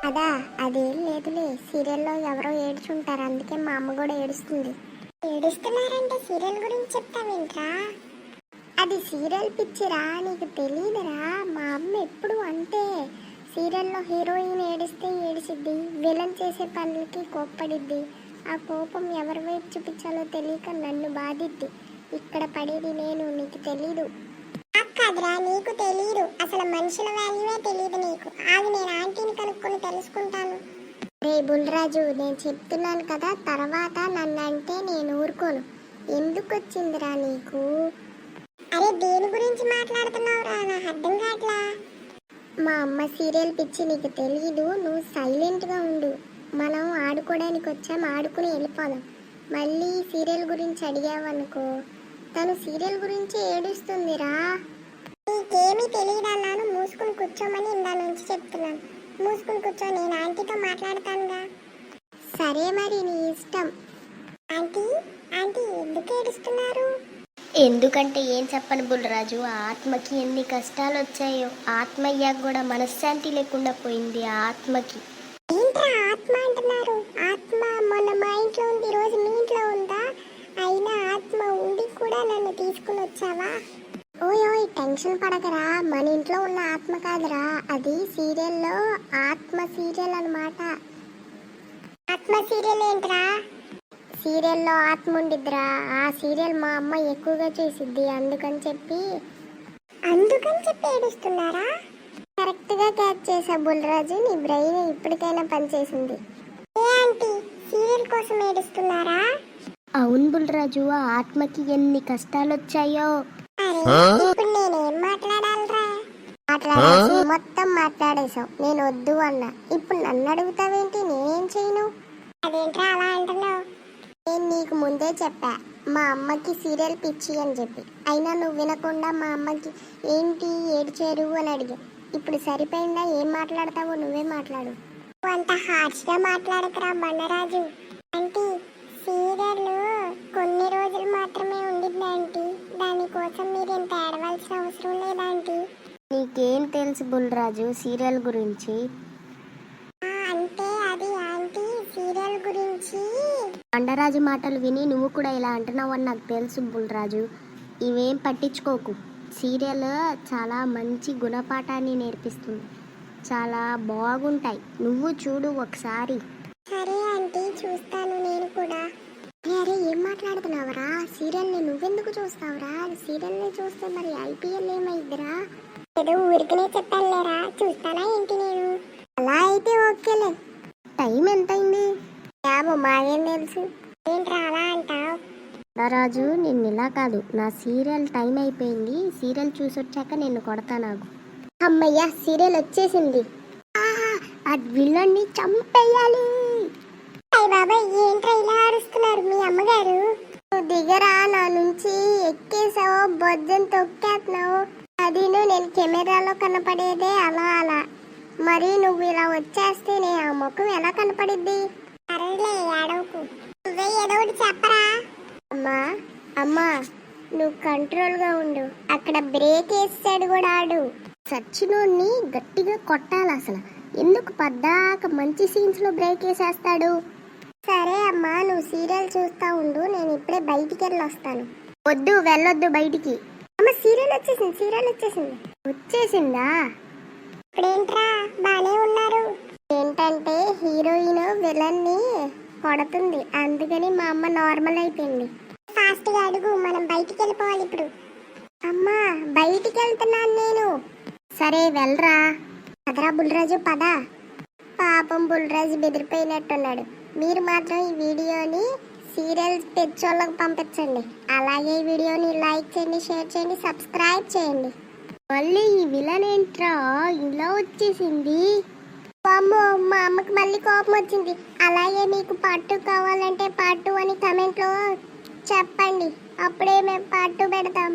అదా అదేం లేదులే, సీరియల్లో ఎవరో ఏడుచుంటారు, అందుకే మా అమ్మ కూడా ఏడుస్తుంది. ఏడుస్తున్నారంటే సీరియల్ గురించి చెప్తావేంట్రా? అది సీరియల్ పిచ్చిరా, నీకు తెలీదురా. మా అమ్మ ఎప్పుడు అంటే సీరియల్లో హీరోయిన్ ఏడిస్తే ఏడిసిద్ది, విలన్ చేసే పనులకి కోప్పడిద్ది. ఆ కోపం ఎవరి వైపు చూపించాలో తెలియక నన్ను బాధిద్ది. ఇక్కడ పడేది నేను, నీకు తెలీదు. కాదురా, నీకు తెలీదు. అసలు మనుషుల వాల్యూవే తెలీదు నీకు. ఆగి నేను ఆంటీని కనుక్కొని తెలుసుకుంటాను. రే బుల్రాజు, నేను చెప్తున్నాను కదా, తర్వాత నన్ను అంటే నేను ఊరుకోను. ఎందుకు వచ్చిందిరా నీకు? అరే దేని గురించి మాట్లాడుతున్నావురా, నాకు అర్థం కావట్లా. మా అమ్మ సీరియల్ పిచ్చి, నీకు తెలీదు. నువ్వు సైలెంట్గా ఉండు. మనం ఆడుకోవడానికి వచ్చాం, ఆడుకుని వెళ్ళిపోదాం. మళ్ళీ సీరియల్ గురించి అడిగావనుకో, తను సీరియల్ గురించి ఏడుస్తుందిరా. నీకేమీ తెలియదు అన్నాను, మూసుకుని కూర్చోమని ఇందా నుంచి చెప్తున్నాను. మూసుకుని కూర్చో, నేను ఆంటీతో మాట్లాడతానుగా. సరే మరి, నీ ఇష్టం. ఆంటీ ఆంటీ ఎందుకు ఏడుస్తున్నారు? ఎందుకంటే ఏం చెప్పను బుల్రాజు, ఆ ఆత్మకి ఎన్ని కష్టాలు వచ్చాయో. ఆత్మ అయ్యాక కూడా మనశ్శాంతి లేకుండా పోయింది ఆ ఆత్మకి. ఏంట్రా ఆత్మ అంటున్నారు? ఆత్మ మొన్న మా ఇంట్లో ఉంది, ఈరోజు మీ ఇంట్లో ఉందా? అయినా ఆత్మ ఉండి కూడా నన్ను తీసుకుని వచ్చావా? ఓయ్ టెన్షన్ పడకరా, మన ఇంట్లో ఉన్న ఆత్మ కాదురా, అది సీరియల్లో ఆత్మ సీరియల్ అన్నమాట. ఆత్మ సీరియల్ ఏంట్రా? సీరియల్లో ఆత్మ ఉండిద్దిరా. ఆ సీరియల్ మా అమ్మ ఎక్కువగా చేసిద్ది, అందుకని చెప్పి ఏడుస్తున్నారా? కరెక్ట్గా క్యాచ్ చేసా బుల్రాజు, నీ బ్రెయిన్ ఇప్పటికైనా పనిచేసింది. ఏ ఆంటీ, సీరియల్ కోసం ఏడుస్తున్నారా? అవును బుల్రాజు, ఆ ఆత్మకి ఎన్ని కష్టాలు వచ్చాయో. ఇప్పుడు నేనేం మాట్లాడాలరా? మాట్లాడాల్సి మొత్తం మాట్లాడేశావు, నేను వద్దు అన్నా. ఇప్పుడు నన్ను అడుగుతావేంటి? నేనేం చేయను. అదేంట్రా అలా అంటున్నావు? నేను నీకు ముందే చెప్పా, మా అమ్మకి సీరియల్ పిచ్చి అని చెప్పి. అయినా నువ్వు వినకుండా మా అమ్మకి ఏంటి ఏడ్చారు అని అడిగా. ఇప్పుడు సరిపోయిందా? ఏం మాట్లాడతావో నువ్వే మాట్లాడు. అంత హార్ష్గా మాట్లాడకరా బండరాజు. ఆంటీ, సీరియల్ కొన్ని రోజులు మాత్రమే ఉండిద్ది ఆంటీ, దానికోసం మీరు ఎంత ఏడవలసిన అవసరం లేదా ఆంటీ. నీకేం తెలుసు బుల్రాజు సీరియల్ గురించి? అంటే అది ఆంటీ, సీరియల్ గురించి. బండరాజు మాటలు విని నువ్వు కూడా ఇలా అంటున్నావని నాకు తెలుసు బుల్రాజు. ఇవేం పట్టించుకోకు. సీరియల్ చాలా మంచి గుణపాఠాన్ని నేర్పిస్తుంది, చాలా బాగుంటాయి. నువ్వు చూడు ఒకసారి. సరే ఆంటీ, చూస్తాను నేను కూడా. అరే ఏం మాట్లాడుతున్నావురా? సీరియల్ని నువ్వెందుకు చూస్తావురా? సీరియల్ని చూస్తే మరి ఐపీఎల్ ఏమైద్దిరా? ఏదో ఊరికనే చెప్పాలేరా, చూస్తానా ఏంటి నేను? అలా అయితే ఓకేలే. టైం ఎంతైంది? మాకేం తెలుసు. ఏంట్రా అలా అంటావు? రాజు, నిన్ను ఇలా కాదు, నా సీరియల్ టైం అయిపోయింది. సీరియల్ చూసొచ్చాక నిన్ను కొడతా. నాకు అమ్మయ్య, సీరియల్ వచ్చేసింది. ఆ విలన్ని చంపేయాలి. అయ్య బాబాయ్, ఏంట్రా ఇలా అరుస్తున్నారు మీ అమ్మగారు? నువ్వు దిగరా, నా నుంచి ఎక్కేసావో బొజ్జను తొక్కేస్తున్నావు. అది నేను కెమెరాలో కనపడేదే అలా అలా, మరి నువ్వు ఇలా వచ్చేస్తే ఆ ముఖం ఎలా కనపడిద్ది? అరేలే ఏడవకు, నువ్వే ఏదో ఒకటి చెప్పరా. అమ్మా అమ్మా, నువ్వు కంట్రోల్గా ఉండు. అక్కడ బ్రేక్ వేసాడు కూడా ఆడు. సచ్చినోడిని గట్టిగా కొట్టాలి అసలు. ఎందుకు పద్దాక మంచి సీన్స్లో బ్రేక్ వేసేస్తాడు? సరే అమ్మా, నువ్వు సీరియల్ చూస్తా ఉండు, నేను ఇప్పుడే బయటికి వెళ్ళి వస్తాను. వద్దు, వెళ్ళొద్దు బయటికి. అమ్మ సీరియల్ వచ్చేసింది, సీరియల్ వచ్చేసింది. వచ్చేసిందా? ఇప్పుడేంట్రా బానే ఉన్నారు? ఏంటంటే హీరోయిన్ విలన్ని కొడుతుంది, అందుకని మా అమ్మ నార్మల్ అయిపోయింది. ఫాస్ట్గా అడుగు, మనం బయటికి వెళ్ళిపోవాలి ఇప్పుడు. అమ్మా బయటికి వెళ్తున్నాను నేను. సరే వెళ్ళరా. పదరా బుల్రాజు పద. పాపం బుల్రాజు బెదిరిపోయినట్టున్నాడు. మీరు మాత్రం ఈ వీడియోని సీరియల్ పిచ్చోళ్ళకి పంపించండి. అలాగే ఈ వీడియోని లైక్ చేయండి, షేర్ చేయండి, సబ్స్క్రైబ్ చేయండి. మళ్ళీ ఈ విలన్ ఏంట్రా ఇలా వచ్చేసింది? అమ్మో, మా అమ్మకి మళ్ళీ కోపం వచ్చింది. అలాగే మీకు పార్ట్ 2 కావాలంటే పార్ట్ 2 అని కమెంట్లో చెప్పండి, అప్పుడే మేము పార్ట్ 2 పెడతాం.